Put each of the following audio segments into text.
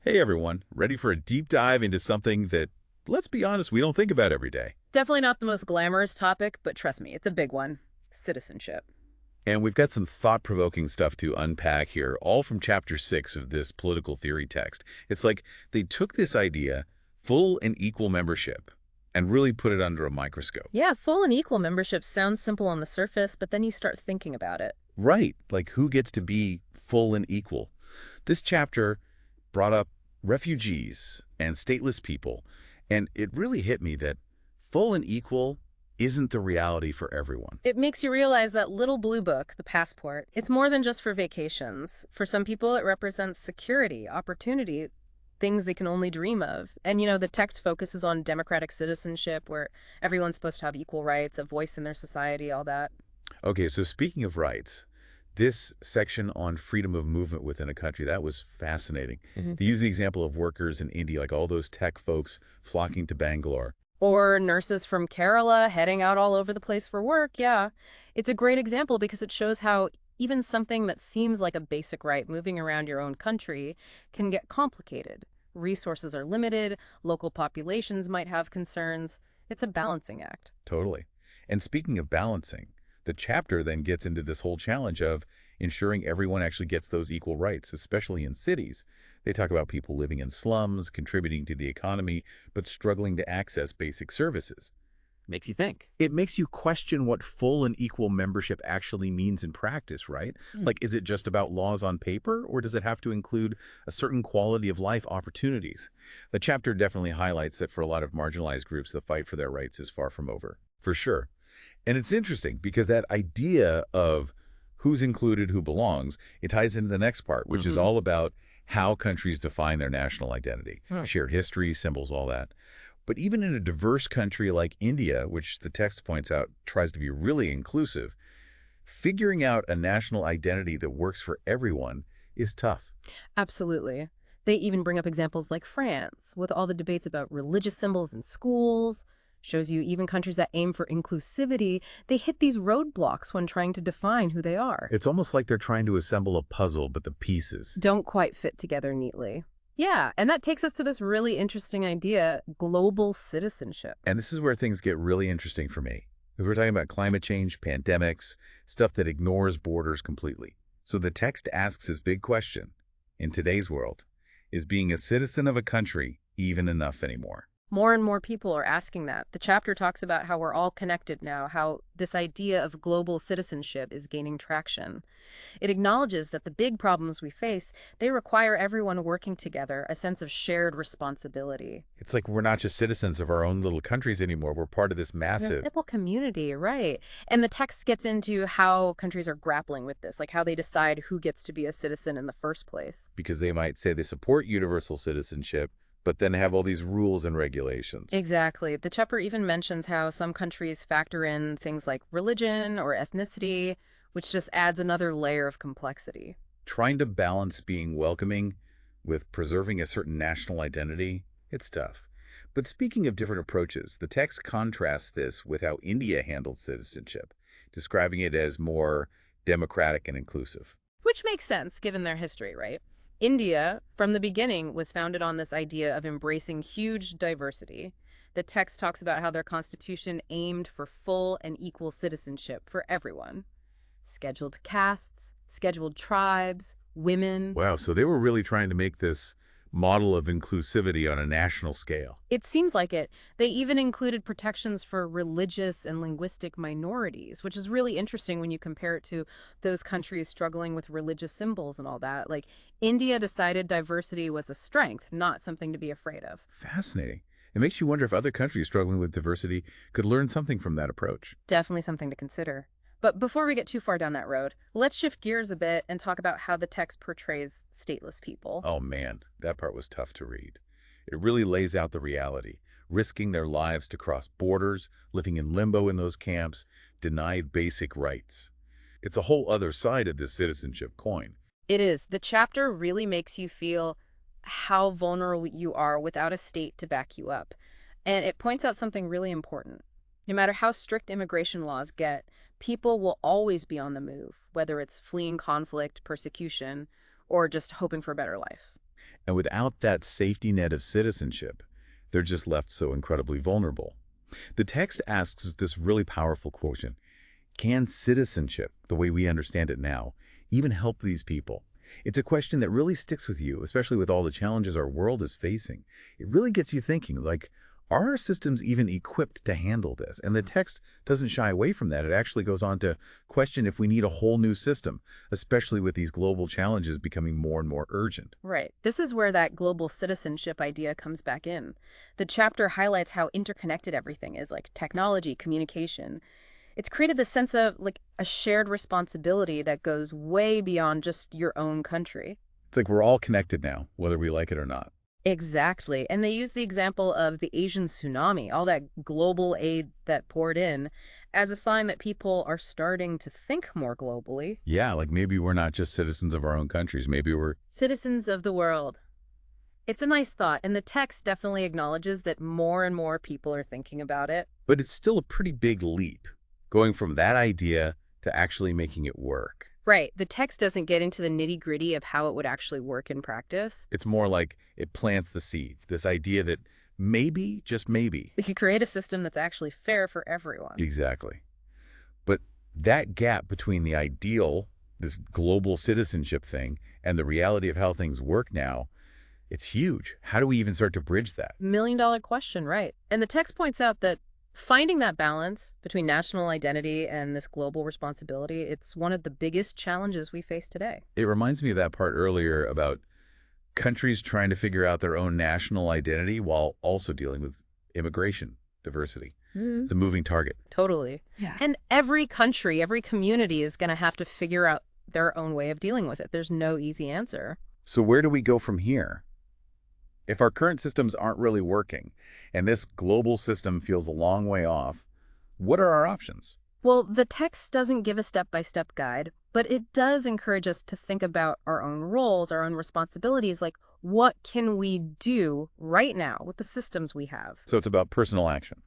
Hey everyone, ready for a deep dive into something that, let's be honest, we don't think about every day. Definitely not the most glamorous topic, but trust me, it's a big one. Citizenship. And we've got some thought-provoking stuff to unpack here, all from chapter 6 of this political theory text. It's like they took this idea, full and equal membership, and really put it under a microscope. Yeah, full and equal membership sounds simple on the surface, but then you start thinking about it. Right, like who gets to be full and equal? This chapter brought up refugees and stateless people, and it really hit me that full and equal isn't the reality for everyone. It makes you realize that little blue book, the passport, it's more than just for vacations. For some people, it represents security, opportunity, things they can only dream of. And the text focuses on democratic citizenship, where everyone's supposed to have equal rights, a voice in their society, all that. Okay, so speaking of rights, this section on freedom of movement within a country, that was fascinating. They use the example of workers in India, like all those tech folks flocking to Bangalore. Or nurses from Kerala heading out all over the place for work, yeah. It's a great example because it shows how even something that seems like a basic right moving around your own country can get complicated. Resources are limited, local populations might have concerns. It's a balancing act. Totally. And speaking of balancing, the chapter then gets into this whole challenge of ensuring everyone actually gets those equal rights, especially in cities. They talk about people living in slums, contributing to the economy, but struggling to access basic services. Makes you think. It makes you question what full and equal membership actually means in practice, right? Hmm. Like, is it just about laws on paper, or does it have to include a certain quality of life opportunities? The chapter definitely highlights that for a lot of marginalized groups, the fight for their rights is far from over, for sure. And it's interesting because that idea of who's included, who belongs, it ties into the next part, which is all about how countries define their national identity, Hmm. shared history, symbols, all that. But even in a diverse country like India, which the text points out tries to be really inclusive, figuring out a national identity that works for everyone is tough. Absolutely. They even bring up examples like France, with all the debates about religious symbols in schools. Shows you even countries that aim for inclusivity, they hit these roadblocks when trying to define who they are. It's almost like they're trying to assemble a puzzle, but the pieces. Don't quite fit together neatly. Yeah, and that takes us to this really interesting idea, global citizenship. And this is where things get really interesting for me. Because we're talking about climate change, pandemics, stuff that ignores borders completely. So the text asks this big question. In today's world, is being a citizen of a country even enough anymore? More and more people are asking that. The chapter talks about how we're all connected now, how this idea of global citizenship is gaining traction. It acknowledges that the big problems we face, they require everyone working together, a sense of shared responsibility. It's like we're not just citizens of our own little countries anymore. We're part of this We're a massive. global community, right? And the text gets into how countries are grappling with this, like how they decide who gets to be a citizen in the first place. Because they might say they support universal citizenship, but then have all these rules and regulations. Exactly. The chapter even mentions how some countries factor in things like religion or ethnicity, which just adds another layer of complexity. Trying to balance being welcoming with preserving a certain national identity, it's tough. But speaking of different approaches, the text contrasts this with how India handles citizenship, describing it as more democratic and inclusive. Which makes sense given their history, right? India, from the beginning, was founded on this idea of embracing huge diversity. The text talks about how their constitution aimed for full and equal citizenship for everyone. Scheduled castes, scheduled tribes, women. Wow, so they were really trying to make this model of inclusivity on a national scale. It seems like it. They even included protections for religious and linguistic minorities, which is really interesting when you compare it to those countries struggling with religious symbols and all that. Like, India decided diversity was a strength, not something to be afraid of. Fascinating. It makes you wonder if other countries struggling with diversity could learn something from that approach. Definitely something to consider. But before we get too far down that road, let's shift gears a bit and talk about how the text portrays stateless people. Oh man, that part was tough to read. It really lays out the reality, risking their lives to cross borders, living in limbo in those camps, denied basic rights. It's a whole other side of this citizenship coin. It is. The chapter really makes you feel how vulnerable you are without a state to back you up. And it points out something really important. No matter how strict immigration laws get, people will always be on the move, whether it's fleeing conflict, persecution, or just hoping for a better life. And without that safety net of citizenship, they're just left so incredibly vulnerable. The text asks this really powerful question. Can citizenship, the way we understand it now, even help these people? It's a question that really sticks with you, especially with all the challenges our world is facing. It really gets you thinking, like, are our systems even equipped to handle this? And the text doesn't shy away from that. It actually goes on to question if we need a whole new system, especially with these global challenges becoming more and more urgent. Right. This is where that global citizenship idea comes back in. The chapter highlights how interconnected everything is, like technology, communication. It's created the sense of like a shared responsibility that goes way beyond just your own country. It's like we're all connected now, whether we like it or not. Exactly. And they use the example of the Asian tsunami, all that global aid that poured in, as a sign that people are starting to think more globally. Yeah, like maybe we're not just citizens of our own countries. Maybe we're Citizens of the world. It's a nice thought, and the text definitely acknowledges that more and more people are thinking about it. But it's still a pretty big leap, going from that idea to actually making it work. Right. The text doesn't get into the nitty-gritty of how it would actually work in practice. It's more like it plants the seed, this idea that maybe, just maybe. We could create a system that's actually fair for everyone. Exactly. But that gap between the ideal, this global citizenship thing, and the reality of how things work now, it's huge. How do we even start to bridge that? Million-dollar question, right. And the text points out that finding that balance between national identity and this global responsibility, it's one of the biggest challenges we face today. It reminds me of that part earlier about countries trying to figure out their own national identity while also dealing with immigration diversity. It's a moving target. Totally. Yeah. And every country, every community is going to have to figure out their own way of dealing with it. There's no easy answer. So where do we go from here? If our current systems aren't really working and this global system feels a long way off, what are our options? Well, the text doesn't give a step-by-step guide, but it does encourage us to think about our own roles, our own responsibilities, like what can we do right now with the systems we have? So it's about personal action.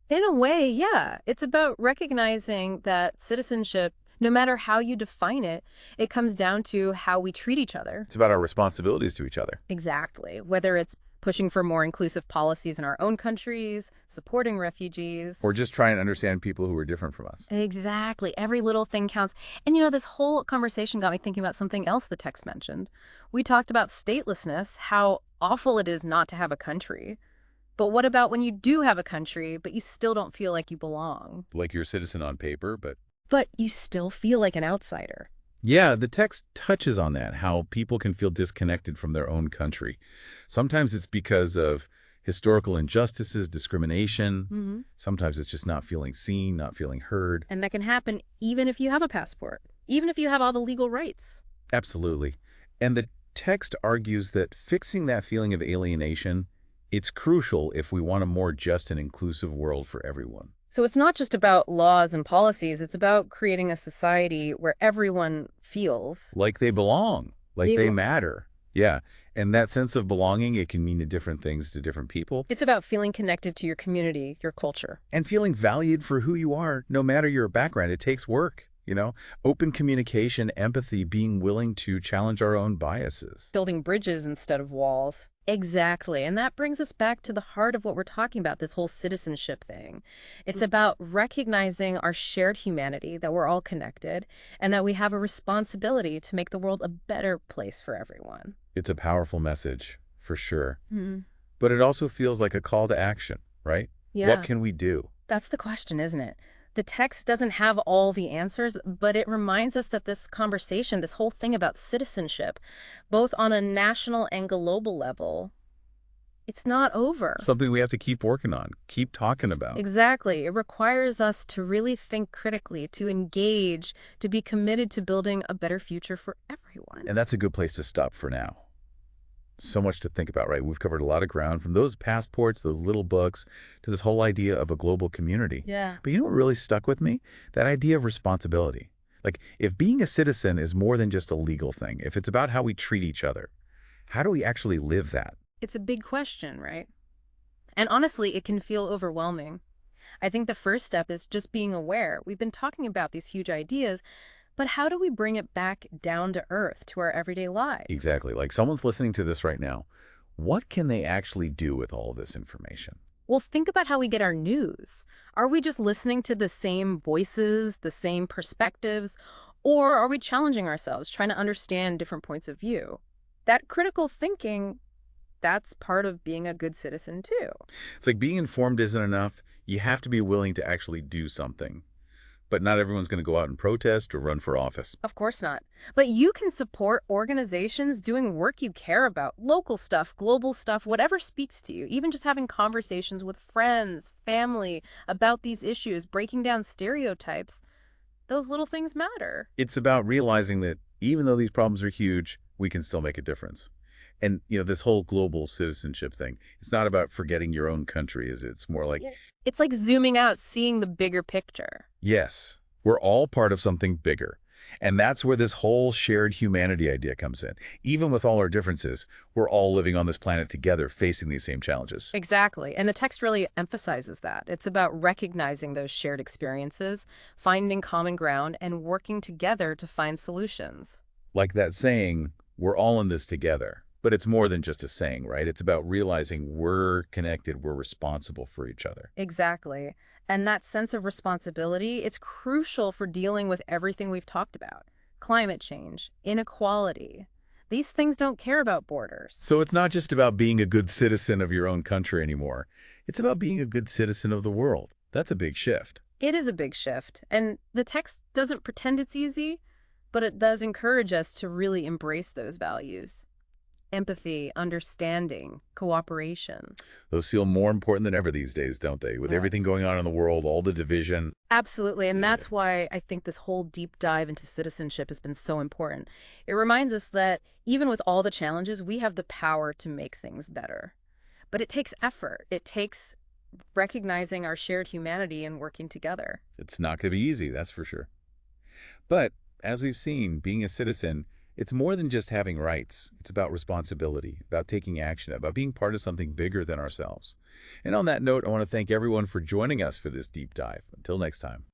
In a way, yeah. It's about recognizing that citizenship, no matter how you define it, it comes down to how we treat each other. It's about our responsibilities to each other. Exactly. Whether it's pushing for more inclusive policies in our own countries, supporting refugees. Or just trying to understand people who are different from us. Exactly. Every little thing counts. And you know, this whole conversation got me thinking about something else the text mentioned. We talked about statelessness, how awful it is not to have a country. But what about when you do have a country, but you still don't feel like you belong? Like you're a citizen on paper, But you still feel like an outsider. Yeah, the text touches on that, how people can feel disconnected from their own country. Sometimes it's because of historical injustices, discrimination. Sometimes it's just not feeling seen, not feeling heard. And that can happen even if you have a passport, even if you have all the legal rights. Absolutely. And the text argues that fixing that feeling of alienation, it's crucial if we want a more just and inclusive world for everyone. So it's not just about laws and policies, it's about creating a society where everyone feels Like they belong, like They- they matter. Yeah. And that sense of belonging, it can mean different things to different people. it's about feeling connected to your community, your culture. And feeling valued for who you are, no matter your background. It takes work, open communication, empathy, being willing to challenge our own biases. Building bridges instead of walls. Exactly. And that brings us back to the heart of what we're talking about, this whole citizenship thing. It's about recognizing our shared humanity, that we're all connected, and that we have a responsibility to make the world a better place for everyone. It's a powerful message, for sure. But it also feels like a call to action, right? Yeah. What can we do? That's the question, isn't it? The text doesn't have all the answers, but it reminds us that this conversation, this whole thing about citizenship, both on a national and global level, it's not over. Something we have to keep working on, keep talking about. Exactly. It requires us to really think critically, to engage, to be committed to building a better future for everyone. And that's a good place to stop for now. So much to think about, right? We've covered a lot of ground, from those passports, those little books, to this whole idea of a global community. Yeah. But you know what really stuck with me? That idea of responsibility. Like, if being a citizen is more than just a legal thing, if it's about how we treat each other, how do we actually live that? It's a big question, right? And honestly, it can feel overwhelming. I think the first step is just being aware. We've been talking about these huge ideas, But how do we bring it back down to earth to our everyday lives? Exactly. Like someone's listening to this right now. What can they actually do with all this information? Well, think about how we get our news. Are we just listening to the same voices, the same perspectives, or are we challenging ourselves, trying to understand different points of view? That critical thinking, that's part of being a good citizen too. It's like being informed isn't enough. You have to be willing to actually do something. But not everyone's going to go out and protest or run for office. Of course not. But you can support organizations doing work you care about, local stuff, global stuff, whatever speaks to you. Even just having conversations with friends, family about these issues, breaking down stereotypes, those little things matter. It's about realizing that even though these problems are huge, we can still make a difference. And, this whole global citizenship thing, it's not about forgetting your own country, is it? It's more like, Yeah. It's like zooming out, seeing the bigger picture. yes, we're all part of something bigger. And that's where this whole shared humanity idea comes in. Even with all our differences, we're all living on this planet together, facing these same challenges. Exactly. And the text really emphasizes that. It's about recognizing those shared experiences, finding common ground, and working together to find solutions. Like that saying, we're all in this together. But it's more than just a saying, right? It's about realizing we're connected, we're responsible for each other. Exactly. And that sense of responsibility, it's crucial for dealing with everything we've talked about. Climate change, inequality. These things don't care about borders. So it's not just about being a good citizen of your own country anymore. It's about being a good citizen of the world. That's a big shift. It is a big shift. And the text doesn't pretend it's easy, but it does encourage us to really embrace those values. Empathy, understanding, cooperation. Those feel more important than ever these days, don't they? With Yeah. everything going on in the world, all the division. Absolutely. And Yeah. that's why I think this whole deep dive into citizenship has been so important. It reminds us that even with all the challenges, we have the power to make things better. But it takes effort. It takes recognizing our shared humanity and working together. It's not going to be easy, that's for sure. But as we've seen, being a citizen, it's more than just having rights. It's about responsibility, about taking action, about being part of something bigger than ourselves. And on that note, I want to thank everyone for joining us for this deep dive. Until next time.